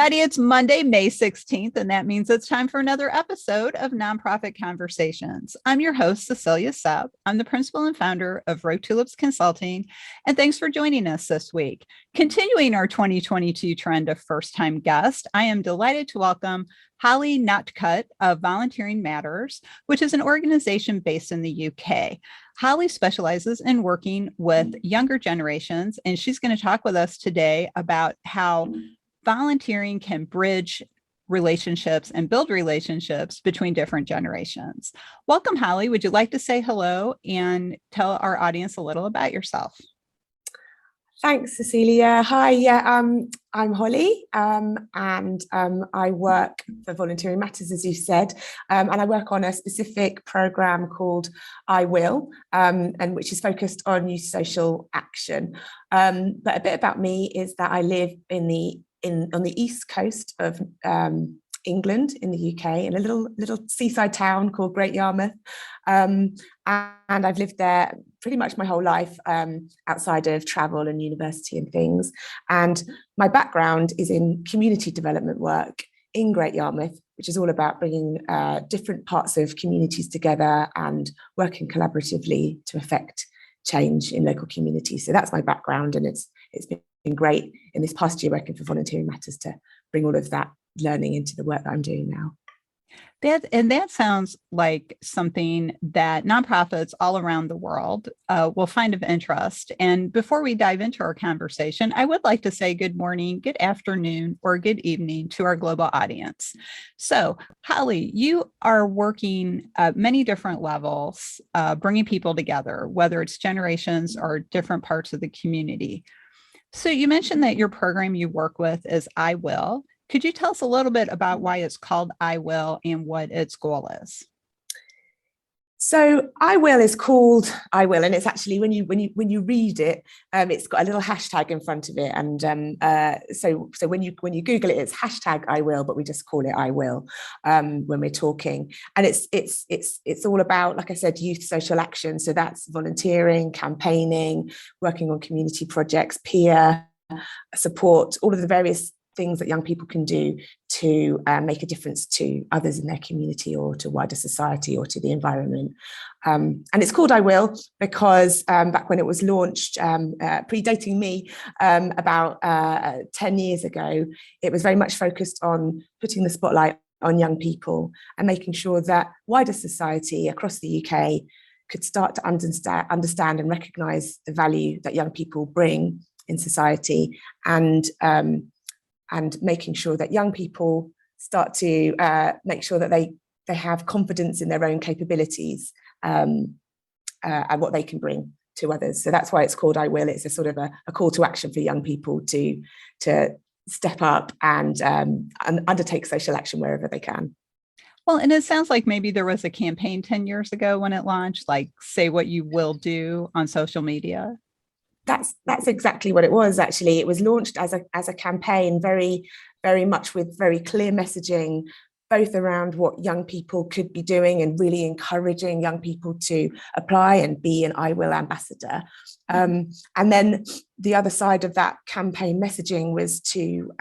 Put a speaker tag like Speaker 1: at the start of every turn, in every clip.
Speaker 1: everybody. It's Monday, May 16th, and that means it's time for another episode of Nonprofit Conversations. I'm your host, Cecilia Sepp. I'm the principal and founder of Rogue Tulips Consulting, and thanks for joining us this week. Continuing our 2022 trend of first-time guests, I am delighted to welcome Holly Notcutt of Volunteering Matters, which is an organization based in the UK. Holly specializes in working with younger generations, and she's going to talk with us today about how volunteering can bridge relationships and build relationships between different generations. Welcome, Holly. Would you like to say hello and tell our audience a little about yourself?
Speaker 2: Thanks, Cecilia. Hi, I'm Holly, and I work for Volunteering Matters, as you said, and I work on a specific program called I Will, and which is focused on youth social action. But a bit about me is that I live on the east coast of England in the UK, in a little seaside town called Great Yarmouth, and I've lived there pretty much my whole life, outside of travel and university and things. And my background is in community development work in Great Yarmouth, which is all about bringing different parts of communities together and working collaboratively to affect change in local communities. So that's my background, and it's been great in this past year working for Volunteering Matters to bring all of that learning into the work that I'm doing now.
Speaker 1: That sounds like something that nonprofits all around the world will find of interest. And before we dive into our conversation, I would like to say good morning, good afternoon, or good evening to our global audience. So, Holly, you are working at many different levels, bringing people together, whether it's generations or different parts of the community. So you mentioned that your program you work with is I Will. Could you tell us a little bit about why it's called I Will and what its goal is?
Speaker 2: So I Will is called I Will, and it's actually when you read it, it's got a little hashtag in front of it, and so when you Google it, it's hashtag I Will, but we just call it I Will when we're talking, and it's all about, like I said, youth social action. So that's volunteering, campaigning, working on community projects, peer support, all of the various things that young people can do to make a difference to others in their community or to wider society or to the environment. And it's called I Will because back when it was launched, predating me, about 10 years ago, it was very much focused on putting the spotlight on young people and making sure that wider society across the UK could start to understand and recognise the value that young people bring in society, and making sure that young people start to make sure that they have confidence in their own capabilities, and what they can bring to others. So that's why it's called I Will. It's a sort of a call to action for young people to step up and undertake social action wherever they can.
Speaker 1: Well, and it sounds like maybe there was a campaign 10 years ago when it launched, like say what you will do on social media.
Speaker 2: That's exactly what it was. Actually, it was launched as a campaign, very, very much with very clear messaging, both around what young people could be doing and really encouraging young people to apply and be an I Will ambassador. And then the other side of that campaign messaging was to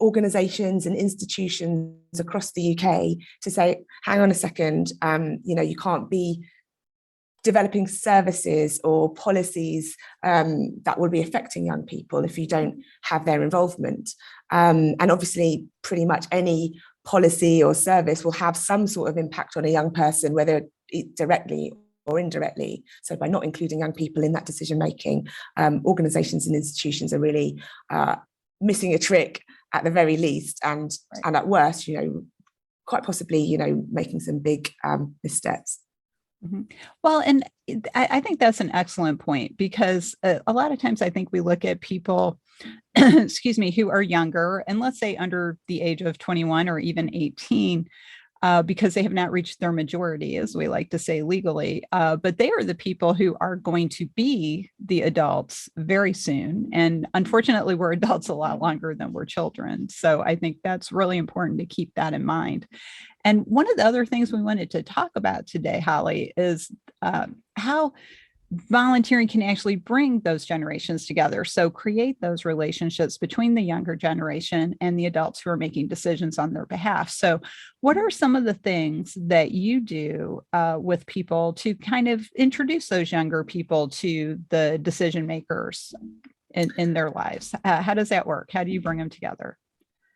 Speaker 2: organisations and institutions across the UK to say, hang on a second, you can't be developing services or policies that will be affecting young people if you don't have their involvement. And obviously, pretty much any policy or service will have some sort of impact on a young person, whether it directly or indirectly. So by not including young people in that decision making, organisations and institutions are really missing a trick at the very least, and at worst, quite possibly, making some big missteps.
Speaker 1: Mm-hmm. Well, and I think that's an excellent point, because a lot of times I think we look at people, excuse me, who are younger and let's say under the age of 21 or even 18, because they have not reached their majority, as we like to say legally. But they are the people who are going to be the adults very soon. And unfortunately, we're adults a lot longer than we're children. So I think that's really important to keep that in mind. And one of the other things we wanted to talk about today, Holly, is how volunteering can actually bring those generations together. So create those relationships between the younger generation and the adults who are making decisions on their behalf. So what are some of the things that you do with people to kind of introduce those younger people to the decision makers in their lives? How does that work? How do you bring them together?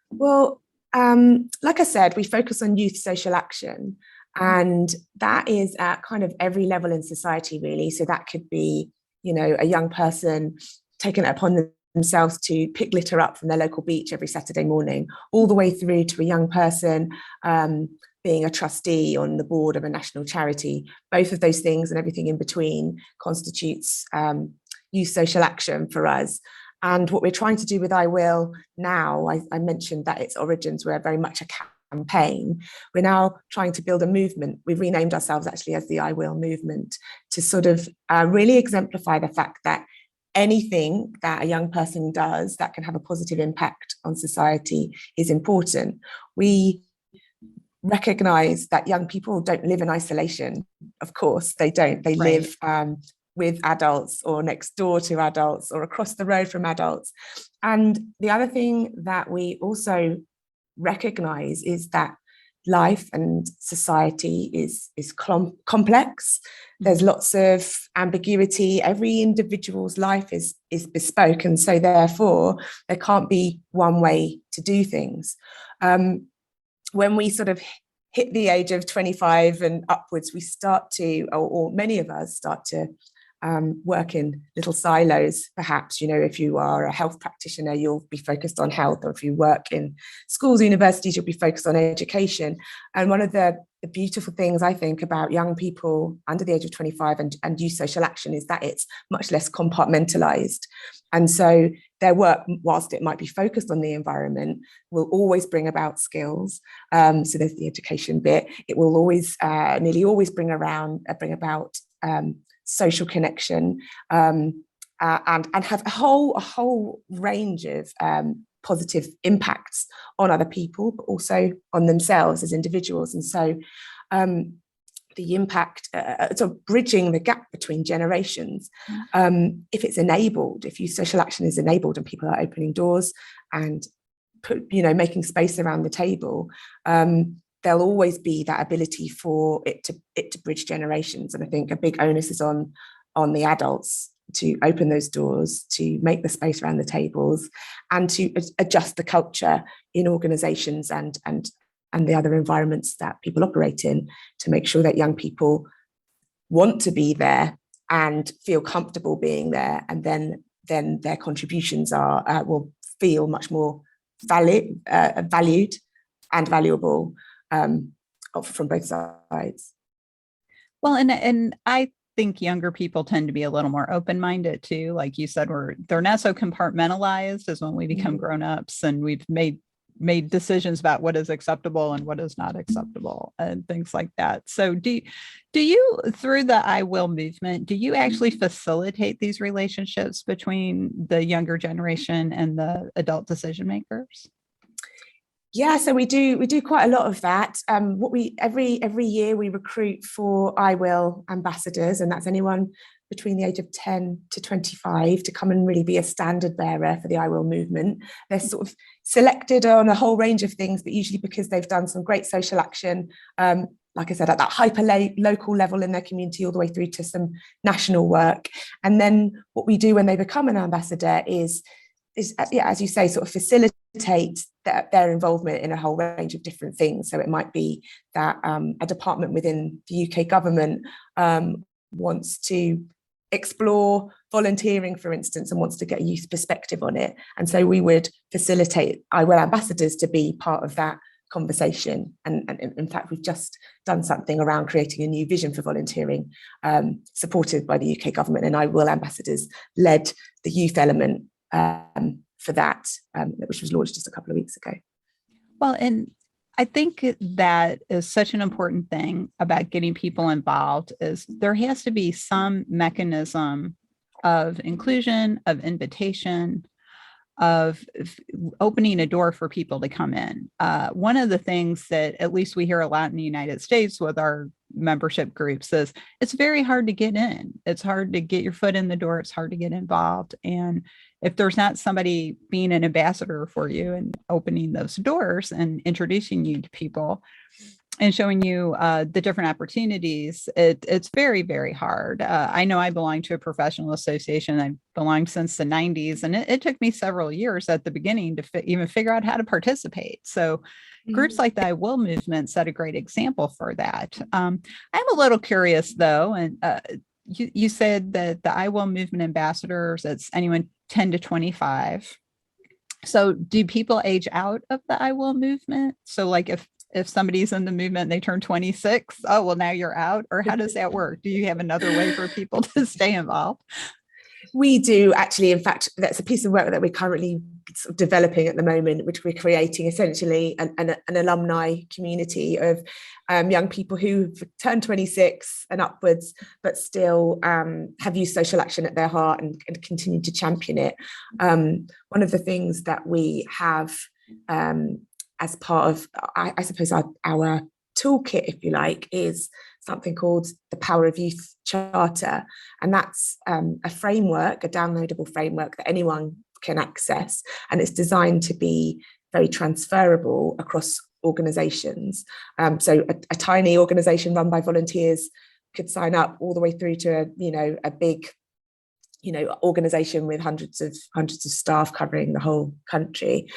Speaker 2: Well, like I said, we focus on youth social action, and that is at kind of every level in society, really. So that could be, a young person taking it upon themselves to pick litter up from their local beach every Saturday morning, all the way through to a young person being a trustee on the board of a national charity. Both of those things and everything in between constitutes youth social action for us. And what we're trying to do with I Will now, I mentioned that its origins were very much a campaign. We're now trying to build a movement. We've renamed ourselves actually as the I Will movement to sort of really exemplify the fact that anything that a young person does that can have a positive impact on society is important. We recognize that young people don't live in isolation. Of course, they don't. They
Speaker 1: Right.
Speaker 2: live with adults or next door to adults or across the road from adults. And the other thing that we also recognize is that life and society is complex. There's lots of ambiguity. Every individual's life is bespoke, and so therefore there can't be one way to do things. When we sort of hit the age of 25 and upwards, we start to, or many of us start to work in little silos. Perhaps, if you are a health practitioner, you'll be focused on health, or if you work in schools, universities, you'll be focused on education. And one of the beautiful things I think about young people under the age of 25 and youth social action is that it's much less compartmentalized. And so their work, whilst it might be focused on the environment, will always bring about skills. So there's the education bit. It will always, nearly always bring about social connection, and have a whole range of positive impacts on other people, but also on themselves as individuals. And so the impact, sort of bridging the gap between generations, if it's enabled, if youth social action is enabled and people are opening doors and making space around the table, there'll always be that ability for it to bridge generations. And I think a big onus is on the adults to open those doors, to make the space around the tables, and to adjust the culture in organizations and the other environments that people operate in, to make sure that young people want to be there and feel comfortable being there, and then their contributions will feel much more valued and valuable from both sides.
Speaker 1: Well, and I think younger people tend to be a little more open-minded too. Like you said, they're not so compartmentalized as when we become grown-ups and we've made decisions about what is acceptable and what is not acceptable and things like that. So do you, through the I Will movement, do you actually facilitate these relationships between the younger generation and the adult decision makers?
Speaker 2: Yeah, so we do quite a lot of that. What we every year we recruit for I Will ambassadors, and that's anyone between the age of 10 to 25 to come and really be a standard bearer for the I Will movement. They're sort of selected on a whole range of things, but usually because they've done some great social action, like I said, at that hyper local level in their community, all the way through to some national work. And then what we do when they become an ambassador is as you say, sort of facilitate their involvement in a whole range of different things. So it might be that a department within the UK government wants to explore volunteering, for instance, and wants to get a youth perspective on it. And so we would facilitate I Will ambassadors to be part of that conversation. And in fact, we've just done something around creating a new vision for volunteering, supported by the UK government, and I Will ambassadors led the youth element for that, which was launched just a couple of weeks ago.
Speaker 1: Well, and I think that is such an important thing about getting people involved is there has to be some mechanism of inclusion, of invitation, of opening a door for people to come in. One of the things that at least we hear a lot in the United States with our membership groups is it's very hard to get in. It's hard to get your foot in the door. It's hard to get involved. And if there's not somebody being an ambassador for you and opening those doors and introducing you to people and showing you the different opportunities, it's very, very hard. I know I belong to a professional association. I belonged since the 90s, and it took me several years at the beginning to even figure out how to participate. So groups like the I Will movement set a great example for that. I'm a little curious, though, and you said that the I Will movement ambassadors, it's anyone 10 to 25. So do people age out of the I Will movement? So like if somebody's in the movement and they turn 26, oh, well, now you're out? Or how does that work? Do you have another way for people to stay involved?
Speaker 2: We do actually. In fact, that's a piece of work that we're currently sort of developing at the moment, which we're creating essentially an alumni community of young people who've turned 26 and upwards, but still have used social action at their heart and continue to champion it. One of the things that we have as part of, I suppose, our toolkit, if you like, is something called the Power of Youth Charter. And that's a framework, a downloadable framework that anyone can access. And it's designed to be very transferable across organizations. So a tiny organization run by volunteers could sign up all the way through to a big organization with hundreds of staff covering the whole country.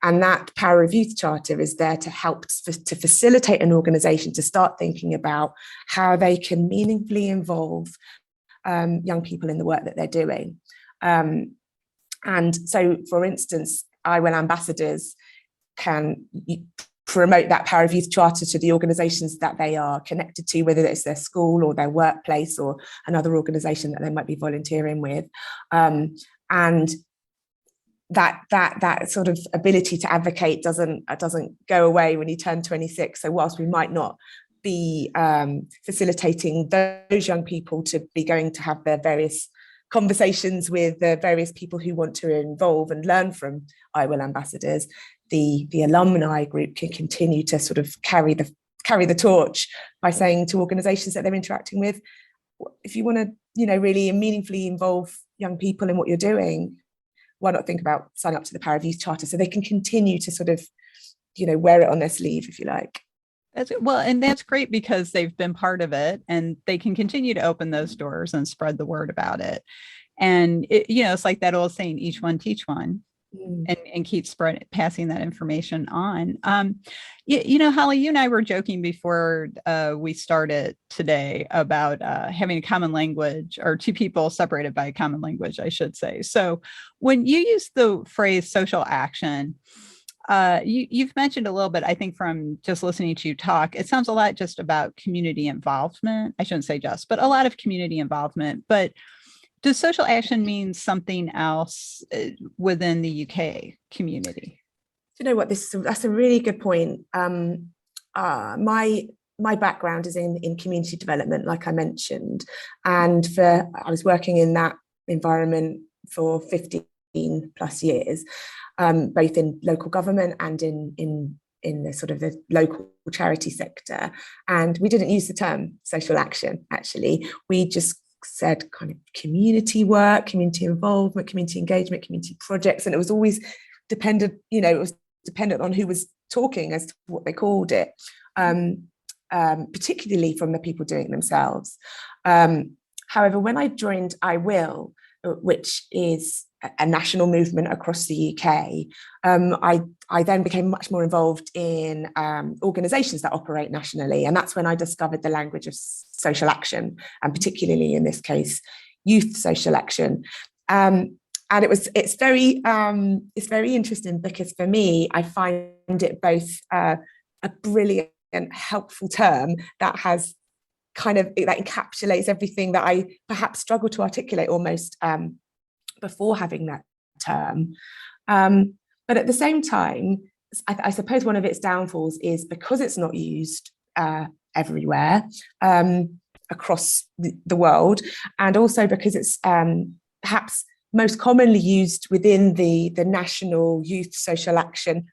Speaker 2: And that Power of Youth Charter is there to help to facilitate an organisation to start thinking about how they can meaningfully involve young people in the work that they're doing. And so, for instance, I Will ambassadors can promote that Power of Youth Charter to the organisations that they are connected to, whether it's their school or their workplace or another organisation that they might be volunteering with. And that sort of ability to advocate doesn't go away when you turn 26. So whilst we might not be facilitating those young people to be going to have their various conversations with the various people who want to involve and learn from I Will ambassadors, the alumni group can continue to sort of carry the torch by saying to organisations that they're interacting with, if you want to really meaningfully involve young people in what you're doing, why not think about signing up to the Power of Youth Charter so they can continue to sort of, wear it on their sleeve, if you like.
Speaker 1: And that's great because they've been part of it and they can continue to open those doors and spread the word about it. And it's like that old saying, each one teach one. And keep passing that information on. Holly, you and I were joking before we started today about having a common language, or two people separated by a common language, I should say. So when you use the phrase social action, you've mentioned a little bit, I think, from just listening to you talk, it sounds a lot just about community involvement. I shouldn't say just, but a lot of community involvement. But does social action mean something else within the UK community?
Speaker 2: Do you know what? That's a really good point. My background is in community development, like I mentioned, and I was working in that environment for 15 plus years, both in local government and in the sort of the local charity sector. And we didn't use the term social action. Actually, we just said kind of community work, community involvement, community engagement, community projects, and it was always dependent on who was talking as to what they called it, particularly from the people doing it themselves. However, when I joined I Will, which is a national movement across the UK, I then became much more involved in organisations that operate nationally, and that's when I discovered the language of social action, and particularly in this case, youth social action. And it's very interesting because for me, I find it both a brilliant, helpful term that has that encapsulates everything that I perhaps struggle to articulate almost before having that term. But at the same time, I suppose one of its downfalls is because it's not used everywhere across the world, and also because it's perhaps most commonly used within the national youth social action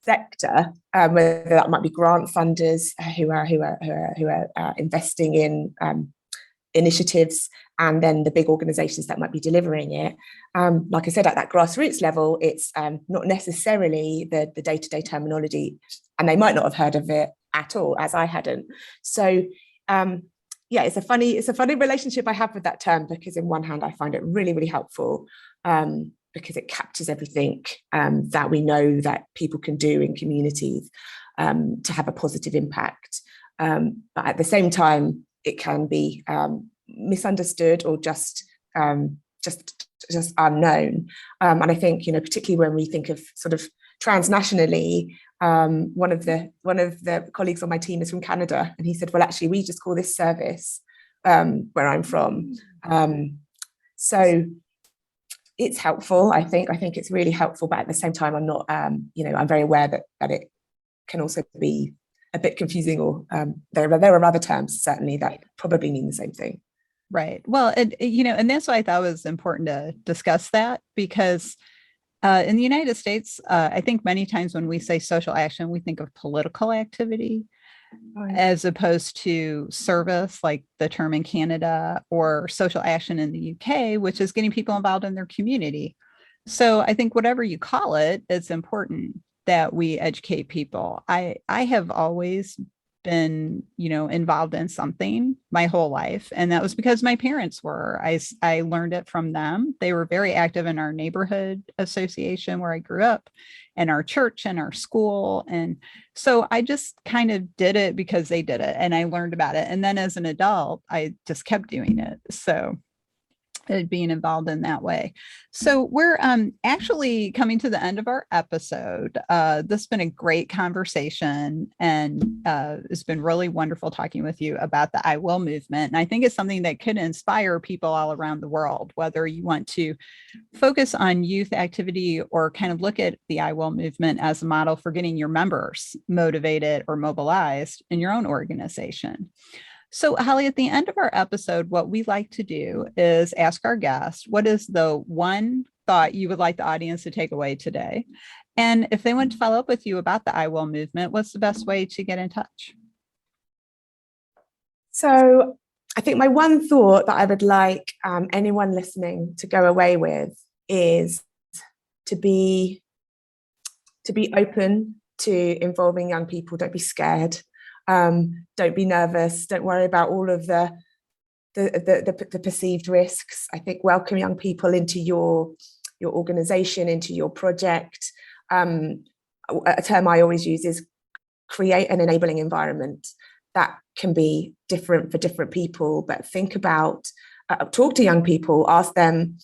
Speaker 2: sector, whether that might be grant funders who are investing in initiatives, and then the big organizations that might be delivering it. Like I said, at that grassroots level, it's not necessarily the day-to-day terminology, and they might not have heard of it at all, as I hadn't. So yeah, it's a funny relationship I have with that term, because in one hand I find it really, really helpful, because it captures everything that we know that people can do in communities to have a positive impact. But at the same time, it can be misunderstood or just unknown. And I think, particularly when we think of sort of transnationally, one of the colleagues on my team is from Canada, and he said, well, actually, we just call this service where I'm from. So it's helpful. I think it's really helpful, but at the same time, I'm not, I'm very aware that it can also be a bit confusing, or there are other terms certainly that probably mean the same thing.
Speaker 1: Right. Well, and that's why I thought it was important to discuss that, because in the United States, I think many times when we say social action, we think of political activity as opposed to service, like the term in Canada, or social action in the UK, which is getting people involved in their community. So I think whatever you call it, it's important that we educate people. I have always been, involved in something my whole life. And that was because my parents were. I learned it from them. They were very active in our neighborhood association where I grew up, and our church and our school. And so I just kind of did it because they did it, and I learned about it. And then as an adult, I just kept doing it. So being involved in that way. So we're actually coming to the end of our episode. This has been a great conversation, and it's been really wonderful talking with you about the I Will movement. And I think it's something that could inspire people all around the world, whether you want to focus on youth activity or kind of look at the I Will movement as a model for getting your members motivated or mobilized in your own organization. So, Holly, at the end of our episode, what we like to do is ask our guests, what is the one thought you would like the audience to take away today? And if they want to follow up with you about the I Will movement, what's the best way to get in touch?
Speaker 2: So I think my one thought that I would like anyone listening to go away with is to be open to involving young people. Don't be scared. Don't be nervous. Don't worry about all of the perceived risks. I think welcome young people into your organization, into your project. A term I always use is create an enabling environment. That can be different for different people, but think about, talk to young people, ask them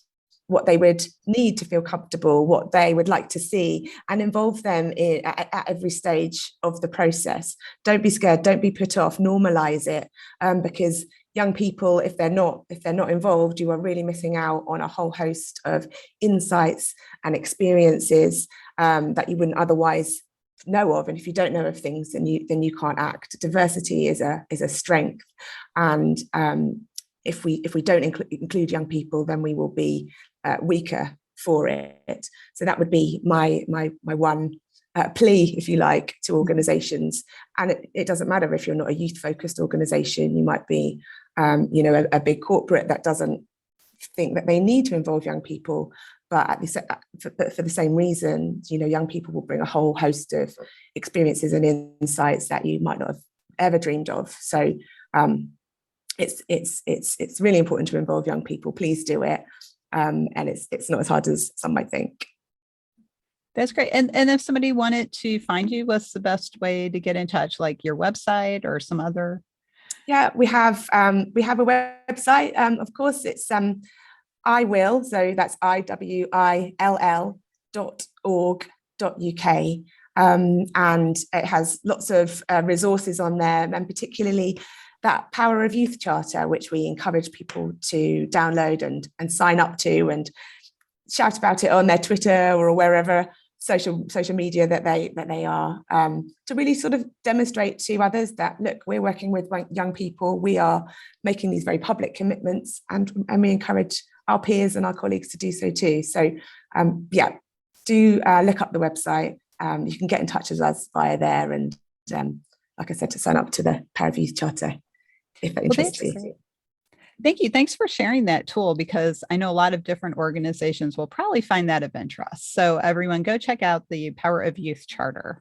Speaker 2: what they would need to feel comfortable, what they would like to see, and involve them at every stage of the process. Don't be scared, don't be put off, normalize it, because young people, if they're not involved, you are really missing out on a whole host of insights and experiences that you wouldn't otherwise know of. And if you don't know of things, then you can't act. Diversity is a strength, and if we don't include young people, then we will be weaker for it. So that would be my one plea, if you like, to organizations. And it doesn't matter if you're not a youth focused organization. You might be a big corporate that doesn't think that they need to involve young people, but for the same reason, young people will bring a whole host of experiences and insights that you might not have ever dreamed of. So it's really important to involve young people. Please do it. And it's not as hard as some might think.
Speaker 1: That's great. And if somebody wanted to find you, what's the best way to get in touch? Like your website or some other?
Speaker 2: Yeah, we have a website. Of course, it's I Will. So that's IWILL.org.uk. And it has lots of resources on there, and particularly that Power of Youth Charter, which we encourage people to download and sign up to, and shout about it on their Twitter or wherever social media that they are, to really sort of demonstrate to others that, look, we're working with young people, we are making these very public commitments, and we encourage our peers and our colleagues to do so too. So do look up the website, you can get in touch with us via there. And like I said, to sign up to the Power of Youth Charter if that interests you.
Speaker 1: Thank you. Thanks for sharing that tool, because I know a lot of different organizations will probably find that of interest. So everyone go check out the Power of Youth Charter,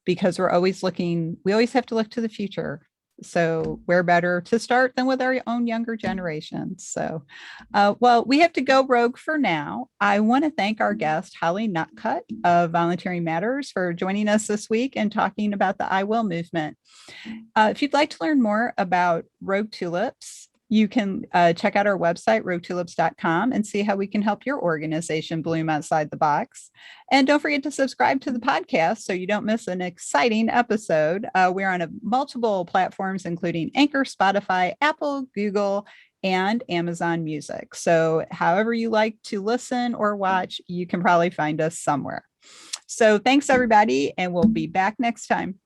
Speaker 1: because we always have to look to the future. So where better to start than with our own younger generations. So, well, we have to go rogue for now. I want to thank our guest, Holly Notcutt of Volunteering Matters, for joining us this week and talking about the I Will movement. If you'd like to learn more about Rogue Tulips, you can check out our website, roguetulips.com, and see how we can help your organization bloom outside the box. And don't forget to subscribe to the podcast so you don't miss an exciting episode. We're on multiple platforms, including Anchor, Spotify, Apple, Google, and Amazon Music. So however you like to listen or watch, you can probably find us somewhere. So thanks, everybody, and we'll be back next time.